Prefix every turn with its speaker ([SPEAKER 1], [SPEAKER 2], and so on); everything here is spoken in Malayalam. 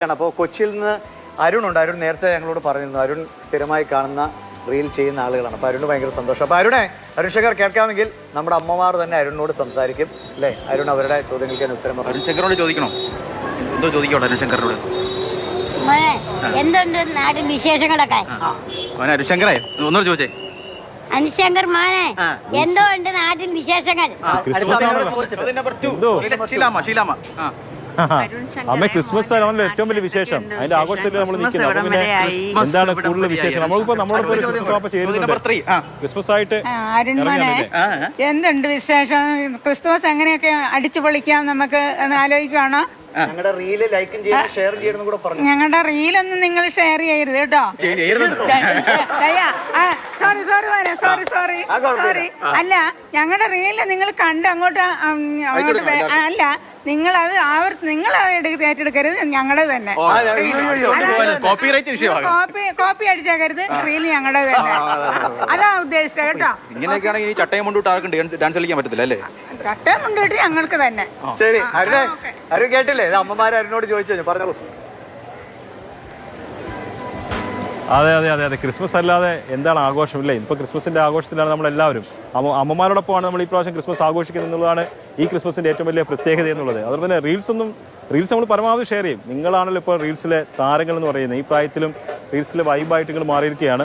[SPEAKER 1] അപ്പോൾ കൊച്ചിയിൽ നിന്ന് അരുണുണ്ട്. അരുൺ നേരത്തെ ഞങ്ങളോട് പറഞ്ഞിരുന്നു, അരുൺ സ്ഥിരമായി കാണുന്ന റീൽ ചെയ്യുന്ന ആളുകളാണ്. അപ്പോൾ അരുണ് ഭയങ്കര സന്തോഷം. അപ്പോൾ അരുൺ ശങ്കർ കേൾക്കാമെങ്കിൽ നമ്മുടെ അമ്മമാർ തന്നെ അരുണിനോട് സംസാരിക്കും അല്ലേ? അരുൺ അവരുടെ ചോദ്യങ്ങൾക്ക് തന്നെ ഉത്തരം പറയും.
[SPEAKER 2] അരുൺ ശങ്കറിനോട് ചോദിക്കണോ? എന്തോ ചോദിക്കോട്ടെ അരുൺ ശങ്കറിനോട്.
[SPEAKER 3] എന്തുണ്ട് നാട്ടിൽ വിശേഷങ്ങളൊക്കെ?
[SPEAKER 2] മോനെ അരുൺ ശങ്കറേ ഒന്നോട് ചോദിച്ചേ.
[SPEAKER 3] അനുശങ്കർ മോനെ എന്തോ ഉണ്ട് നാട്ടിൽ വിശേഷങ്ങൾ?
[SPEAKER 2] ഷീലാമ
[SPEAKER 4] അമ്മ ക്രിസ്മസ് ആണല്ലോ ഏറ്റവും വലിയ വിശേഷം. അതിന്റെ ആഘോഷത്തിൽ നമ്മൾ നിൽക്കുന്നത്. എന്താണ് കൂടുതൽ വിശേഷം? നമ്മളിപ്പോ ക്രിസ്മസ് ആയിട്ട്
[SPEAKER 5] അരുൺമോനെ എന്തുണ്ട് വിശേഷം? ക്രിസ്തുമസ് എങ്ങനെയൊക്കെ അടിച്ചു പൊളിക്കാം നമുക്ക് എന്ന് ആലോചിക്കുകയാണോ?
[SPEAKER 1] ഞങ്ങളുടെ റീല് ലൈക്കും ചെയ്യണം, ഷെയർ ചെയ്യണം കൂടെ പറഞ്ഞു.
[SPEAKER 5] ഞങ്ങളുടെ റീലൊന്നും നിങ്ങൾ ഷെയർ ചെയ്യരുത് കേട്ടോ. സോറി അല്ല, ഞങ്ങളുടെ റീല് നിങ്ങൾ കണ്ട് അങ്ങോട്ട് അല്ല, നിങ്ങൾ അത് നിങ്ങൾ ഏറ്റെടുക്കരുത്, ഞങ്ങളുടെ തന്നെ കോപ്പി അടിച്ചേക്കരുത്. റീല് ഞങ്ങളുടെ തന്നെ, അതാ ഉദ്ദേശിച്ചത് കേട്ടോ.
[SPEAKER 2] ഇങ്ങനെയൊക്കെയാണെങ്കിൽ ചട്ടയം കൊണ്ടിട്ട് ആർക്കും ഡാൻസ് കളിക്കാൻ പറ്റത്തില്ല അല്ലേ?
[SPEAKER 5] ചട്ടയം കൊണ്ടിട്ട് ഞങ്ങൾക്ക് തന്നെ.
[SPEAKER 1] ശരി അരുൺ കേട്ടില്ലേ? ഇത് അമ്മമാർ അരുണോട് ചോദിച്ചു, പറഞ്ഞോളൂ.
[SPEAKER 4] അതെ അതെ അതെ അതെ ക്രിസ്മസ് അല്ലാതെ എന്താണ് ആഘോഷം ഇല്ലേ? ഇപ്പോൾ ക്രിസ്മസിൻ്റെ ആഘോഷത്തിലാണ് നമ്മളെല്ലാവരും. അമ്മമാരോടൊപ്പമാണ് നമ്മൾ ഈ പ്രാവശ്യം ക്രിസ്മസ് ആഘോഷിക്കുന്നത് എന്നുള്ളതാണ് ഈ ക്രിസ്മസിൻ്റെ ഏറ്റവും വലിയ പ്രത്യേകത എന്നുള്ളത്. അതുപോലെ തന്നെ റീൽസ് നമ്മൾ പരമാവധി ഷെയർ ചെയ്യും. നിങ്ങളാണല്ലോ ഇപ്പോൾ റീൽസിലെ താരങ്ങൾ എന്ന് പറയുന്നത്. ഈ പ്രായത്തിലും റീൽസിലെ വൈബായിട്ട് നിങ്ങൾ മാറിയിരിക്കുകയാണ്.